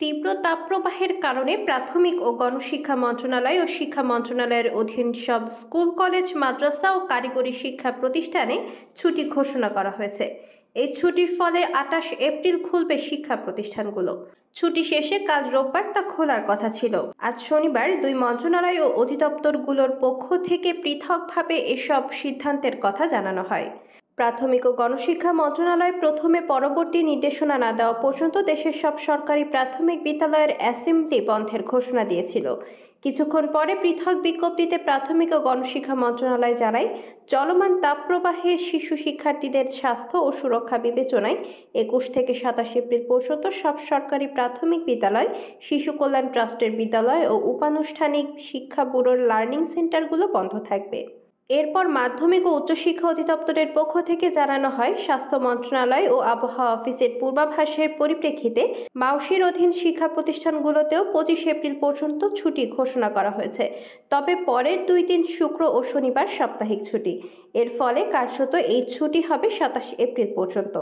তীব্র তাপপ্রবাহের কারণে প্রাথমিক ও গণশিক্ষা মন্ত্রণালয় ও শিক্ষা মন্ত্রণালয়ের অধীন সব স্কুল, কলেজ, মাদ্রাসা ও কারিগরি শিক্ষা প্রতিষ্ঠানে ছুটি ঘোষণা করা হয়েছে। এই ছুটির ফলে ২৮ এপ্রিল খুলবে শিক্ষা প্রতিষ্ঠানগুলো। ছুটি শেষে কাল রোববার তা খোলার কথা ছিল। আজ শনিবার দুই মন্ত্রণালয় ও অধিদপ্তরগুলোর পক্ষ থেকে পৃথকভাবে এসব সিদ্ধান্তের কথা জানানো হয়। প্রাথমিক ও গণশিক্ষা মন্ত্রণালয় প্রথমে পরবর্তী নির্দেশনা না দেওয়া পর্যন্ত দেশের সব সরকারি প্রাথমিক বিদ্যালয়ের অ্যাসেম্বলি বন্ধের ঘোষণা দিয়েছিল। কিছুক্ষণ পরে পৃথক বিজ্ঞপ্তিতে প্রাথমিক ও গণশিক্ষা মন্ত্রণালয় জানায়, চলমান তাপপ্রবাহে শিশু শিক্ষার্থীদের স্বাস্থ্য ও সুরক্ষা বিবেচনায় ২১ থেকে ২৭ এপ্রিল পর্যন্ত সব সরকারি প্রাথমিক বিদ্যালয়, শিশু কল্যাণ ট্রাস্টের বিদ্যালয় ও উপানুষ্ঠানিক শিক্ষা ব্যুরোর লার্নিং সেন্টারগুলো বন্ধ থাকবে। এরপর মাধ্যমিক ও উচ্চশিক্ষা অধিদপ্তরের পক্ষ থেকে জানানো হয়, স্বাস্থ্য মন্ত্রণালয় ও আবহাওয়া অফিসের পূর্বাভাসের পরিপ্রেক্ষিতে মাউশির অধীন শিক্ষা প্রতিষ্ঠানগুলোতেও ২৫ এপ্রিল পর্যন্ত ছুটি ঘোষণা করা হয়েছে। তবে পরের ২ দিন শুক্র ও শনিবার সাপ্তাহিক ছুটি। এর ফলে কার্যত এই ছুটি হবে ২৭ এপ্রিল পর্যন্ত।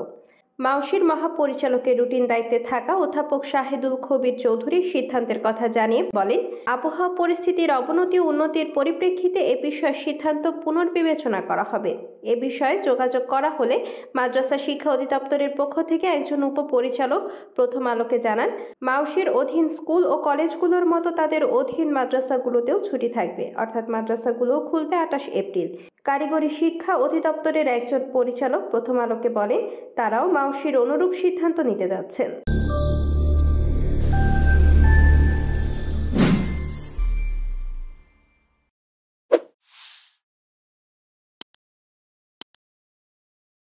মাউশির মহাপরিচালকের রুটিন দায়িত্বে থাকা অধ্যাপক শাহেদুল কবির চৌধুরী সিদ্ধান্তের কথা জানিয়ে বলেন, আবহাওয়া পরিস্থিতির অবনতি ও উন্নতির পরিপ্রেক্ষিতে এ বিষয়ে সিদ্ধান্ত পুনর্বিবেচনা করা হবে। এ বিষয়ে যোগাযোগ করা হলে মাদ্রাসা শিক্ষা অধিদপ্তরের পক্ষ থেকে একজন উপপরিচালক প্রথম আলোকে জানান, মাউশির অধীন স্কুল ও কলেজগুলোর মতো তাদের অধীন মাদ্রাসাগুলোতেও ছুটি থাকবে, অর্থাৎ মাদ্রাসাগুলোও খুলবে ২৮ এপ্রিল। কারিগরি শিক্ষা অধিদপ্তরের একজন পরিচালক প্রথম আলোকে বলেন, তারাও মাউশির অনুরূপ সিদ্ধান্ত নিতে যাচ্ছেন।